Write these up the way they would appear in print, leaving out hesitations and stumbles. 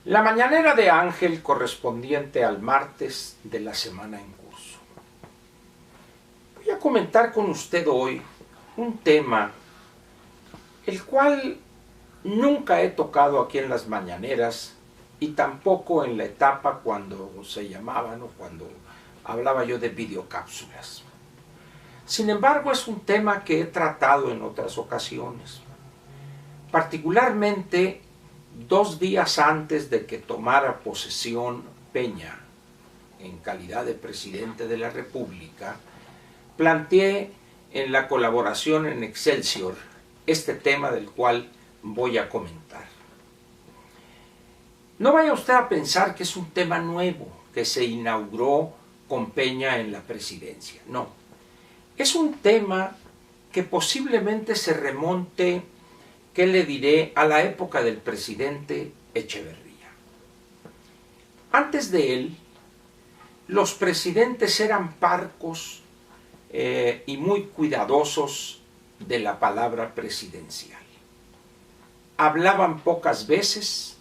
La mañanera de Ángel correspondiente al martes de la semana en curso. Voy a comentar con usted hoy un tema el cual nunca he tocado aquí en las mañaneras y tampoco en la etapa cuando se llamaban o cuando hablaba yo de videocápsulas. Sin embargo, es un tema que he tratado en otras ocasiones, particularmente 2 días antes de que tomara posesión Peña en calidad de presidente de la República. Planteé en la colaboración en Excelsior este tema del cual voy a comentar. No vaya usted a pensar que es un tema nuevo que se inauguró con Peña en la presidencia. No, es un tema que posiblemente se remonte, ¿qué le diré?, a la época del presidente Echeverría. Antes de él, los presidentes eran parcos y muy cuidadosos de la palabra presidencial. Hablaban pocas veces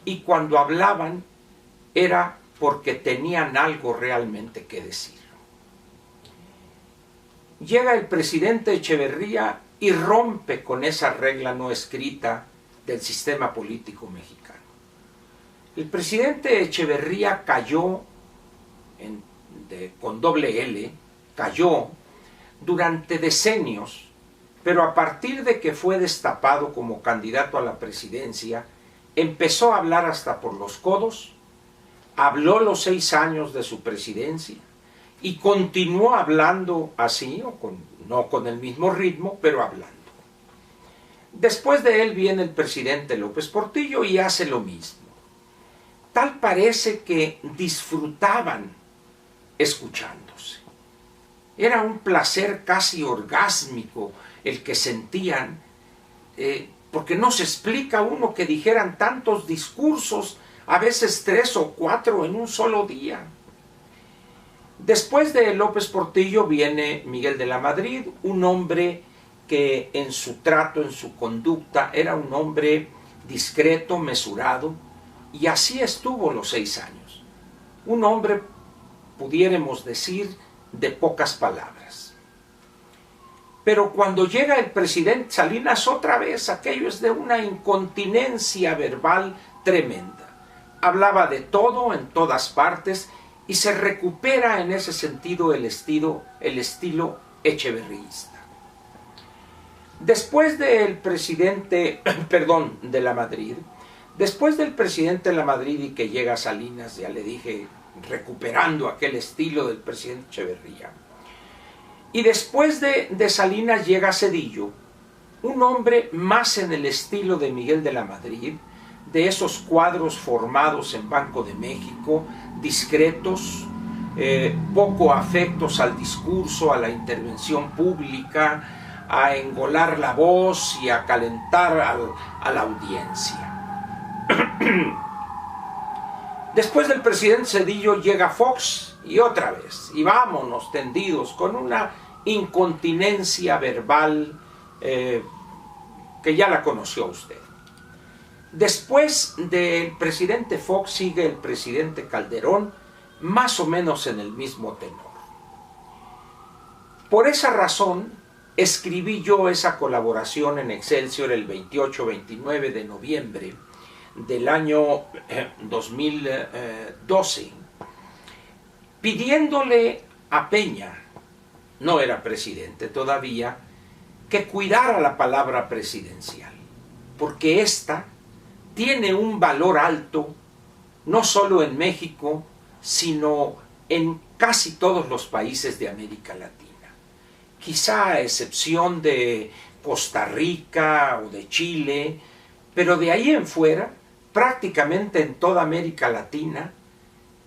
y cuando hablaban era porque tenían algo realmente que decir. Llega el presidente Echeverría y rompe con esa regla no escrita del sistema político mexicano. El presidente Echeverría cayó, con doble L, cayó durante decenios, pero a partir de que fue destapado como candidato a la presidencia, empezó a hablar hasta por los codos, habló los 6 años de su presidencia y continuó hablando así, no con el mismo ritmo, pero hablando. Después de él viene el presidente López Portillo y hace lo mismo. Tal parece que disfrutaban escuchándose. Era un placer casi orgásmico el que sentían, porque no se explica uno que dijeran tantos discursos, a veces 3 o 4 en un solo día. Después de López Portillo viene Miguel de la Madrid, un hombre que en su trato, en su conducta, era un hombre discreto, mesurado, y así estuvo los 6 años. Un hombre, pudiéramos decir, de pocas palabras. Pero cuando llega el presidente Salinas, otra vez aquello es de una incontinencia verbal tremenda. Hablaba de todo en todas partes y se recupera en ese sentido el estilo echeverrista. Después del presidente, de la Madrid, después del presidente de la Madrid y que llega Salinas, ya le dije, recuperando aquel estilo del presidente Echeverría. Y después de Salinas llega Zedillo, un hombre más en el estilo de Miguel de la Madrid, de esos cuadros formados en Banco de México, discretos, poco afectos al discurso, a la intervención pública, a engolar la voz y a calentar a la audiencia. Después del presidente Zedillo llega Fox y otra vez, y vámonos tendidos con una incontinencia verbal que ya la conoció usted. Después del presidente Fox sigue el presidente Calderón, más o menos en el mismo tenor. Por esa razón, escribí yo esa colaboración en Excelsior el 28-29 de noviembre del año 2012, pidiéndole a Peña, no era presidente todavía, que cuidara la palabra presidencial, porque ésta tiene un valor alto, no solo en México, sino en casi todos los países de América Latina. Quizá a excepción de Costa Rica o de Chile, pero de ahí en fuera, prácticamente en toda América Latina,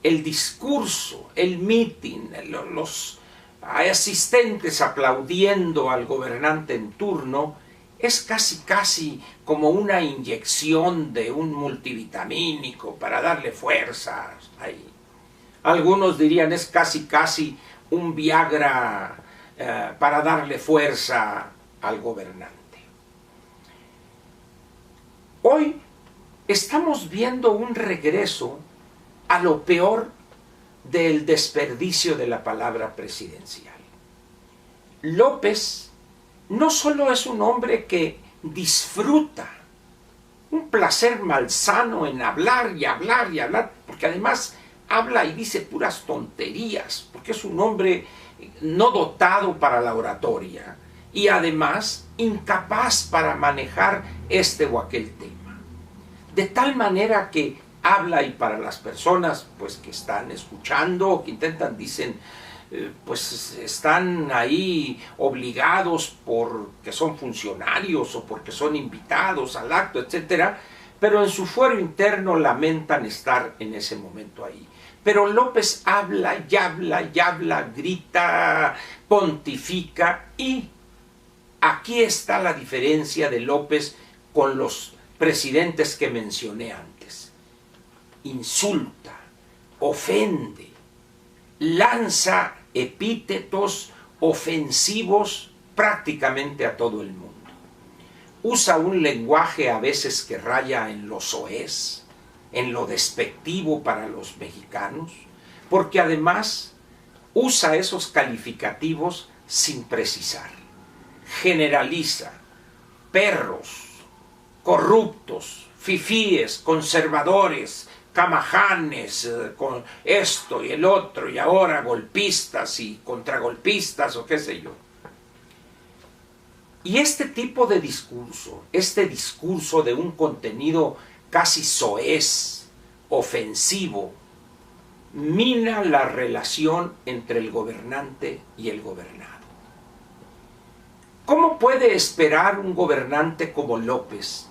el discurso, el meeting, los asistentes aplaudiendo al gobernante en turno, es casi como una inyección de un multivitamínico para darle fuerzas ahí. Algunos dirían es casi un Viagra para darle fuerza al gobernante. Hoy estamos viendo un regreso a lo peor del desperdicio de la palabra presidencial. López no solo es un hombre que disfruta un placer malsano en hablar y hablar y hablar, porque además habla y dice puras tonterías, porque es un hombre no dotado para la oratoria y además incapaz para manejar este o aquel tema. De tal manera que habla y para las personas pues que están escuchando o que intentan, dicen, pues están ahí obligados porque son funcionarios o porque son invitados al acto, etcétera, pero en su fuero interno lamentan estar en ese momento ahí. Pero López habla y habla y habla, grita, pontifica, y aquí está la diferencia de López con los presidentes que mencioné antes. Insulta, ofende, lanza epítetos ofensivos prácticamente a todo el mundo. Usa un lenguaje a veces que raya en lo soez, en lo despectivo para los mexicanos, porque además usa esos calificativos sin precisar. Generaliza: perros, corruptos, fifíes, conservadores, camajanes, con esto y el otro, y ahora golpistas y contragolpistas o qué sé yo. Y este tipo de discurso, este discurso de un contenido casi soez, ofensivo, mina la relación entre el gobernante y el gobernado. ¿Cómo puede esperar un gobernante como López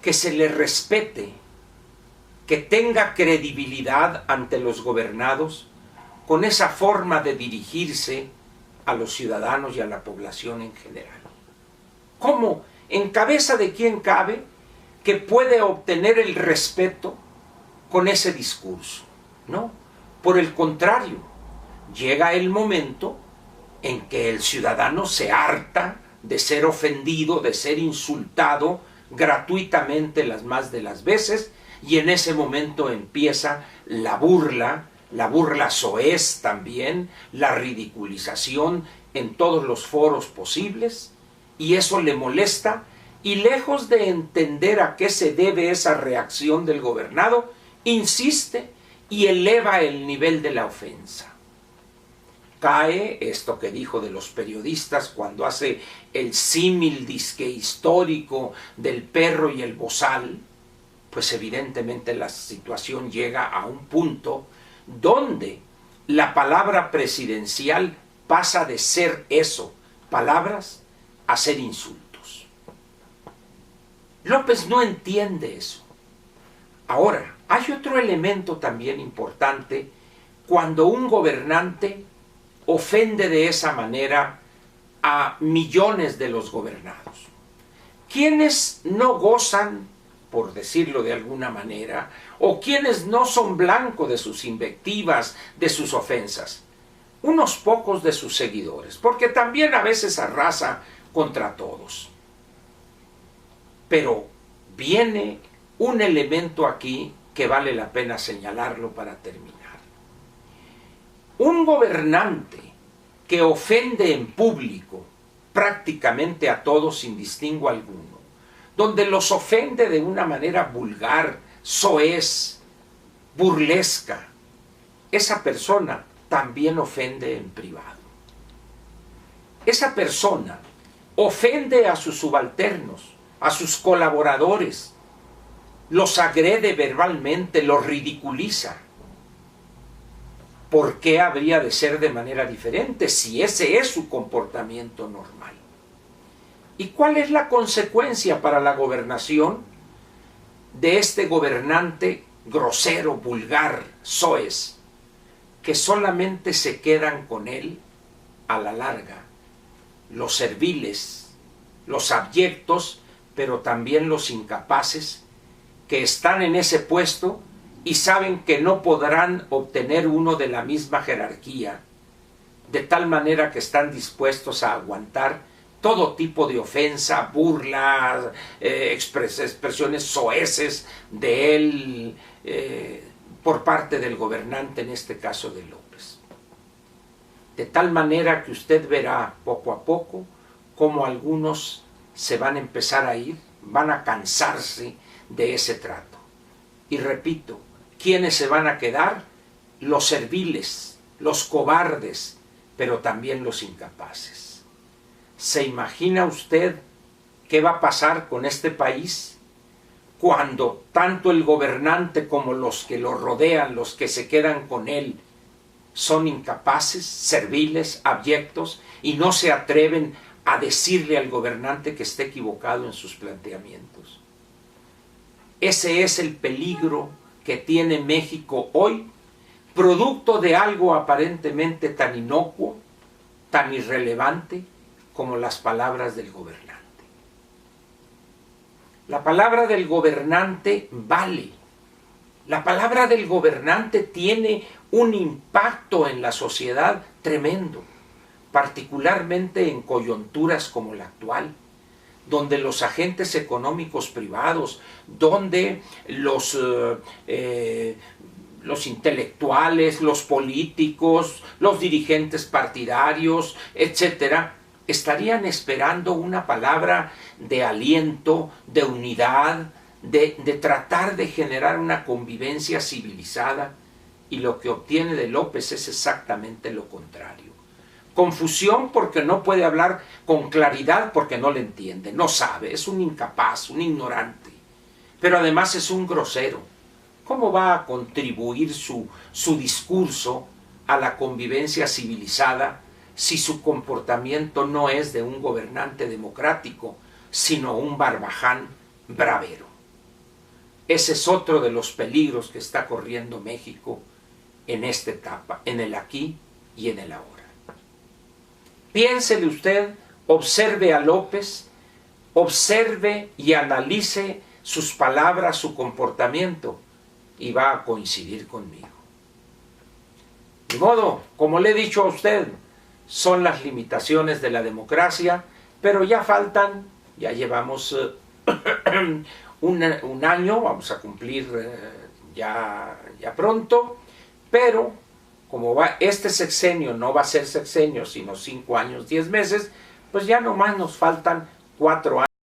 que se le respete, que tenga credibilidad ante los gobernados con esa forma de dirigirse a los ciudadanos y a la población en general? ¿Cómo? ¿En cabeza de quién cabe que puede obtener el respeto con ese discurso? No, por el contrario, llega el momento en que el ciudadano se harta de ser ofendido, de ser insultado gratuitamente las más de las veces, y en ese momento empieza la burla soez también, la ridiculización en todos los foros posibles, y eso le molesta, y lejos de entender a qué se debe esa reacción del gobernado, insiste y eleva el nivel de la ofensa. Cae esto que dijo de los periodistas cuando hace el símil disque histórico del perro y el bozal, pues evidentemente la situación llega a un punto donde la palabra presidencial pasa de ser eso, palabras, a ser insultos. López no entiende eso. Ahora, hay otro elemento también importante cuando un gobernante ofende de esa manera a millones de los gobernados. Quienes no gozan, por decirlo de alguna manera, o quienes no son blanco de sus invectivas, de sus ofensas, unos pocos de sus seguidores, porque también a veces arrasa contra todos. Pero viene un elemento aquí que vale la pena señalarlo para terminar. Un gobernante que ofende en público prácticamente a todos sin distingo alguno, donde los ofende de una manera vulgar, soez, burlesca, esa persona también ofende en privado. Esa persona ofende a sus subalternos, a sus colaboradores, los agrede verbalmente, los ridiculiza. ¿Por qué habría de ser de manera diferente si ese es su comportamiento normal? ¿Y cuál es la consecuencia para la gobernación de este gobernante grosero, vulgar, soez, que solamente se quedan con él a la larga los serviles, los abyectos, pero también los incapaces que están en ese puesto y saben que no podrán obtener uno de la misma jerarquía, de tal manera que están dispuestos a aguantar todo tipo de ofensa, burlas, expresiones soeces de él por parte del gobernante, en este caso de López. De tal manera que usted verá poco a poco cómo algunos se van a empezar a ir, van a cansarse de ese trato. Y repito, ¿quiénes se van a quedar? Los serviles, los cobardes, pero también los incapaces. ¿Se imagina usted qué va a pasar con este país cuando tanto el gobernante como los que lo rodean, los que se quedan con él, son incapaces, serviles, abyectos y no se atreven a decirle al gobernante que esté equivocado en sus planteamientos? Ese es el peligro que tiene México hoy, producto de algo aparentemente tan inocuo, tan irrelevante como las palabras del gobernante. La palabra del gobernante vale. La palabra del gobernante tiene un impacto en la sociedad tremendo, particularmente en coyunturas como la actual, donde los agentes económicos privados, donde los intelectuales, los políticos, los dirigentes partidarios, etcétera, estarían esperando una palabra de aliento, de unidad, de tratar de generar una convivencia civilizada, y lo que obtiene de López es exactamente lo contrario. Confusión porque no puede hablar con claridad, porque no le entiende, no sabe, es un incapaz, un ignorante, pero además es un grosero. ¿Cómo va a contribuir su discurso a la convivencia civilizada si su comportamiento no es de un gobernante democrático, sino un barbaján bravero? Ese es otro de los peligros que está corriendo México en esta etapa, en el aquí y en el ahora. Piénsele usted, observe a López, observe y analice sus palabras, su comportamiento, y va a coincidir conmigo. De modo, como le he dicho a usted, son las limitaciones de la democracia, pero ya faltan, ya llevamos un año, vamos a cumplir ya pronto, pero como este sexenio no va a ser sexenio, sino 5 años, 10 meses, pues ya nomás nos faltan 4 años.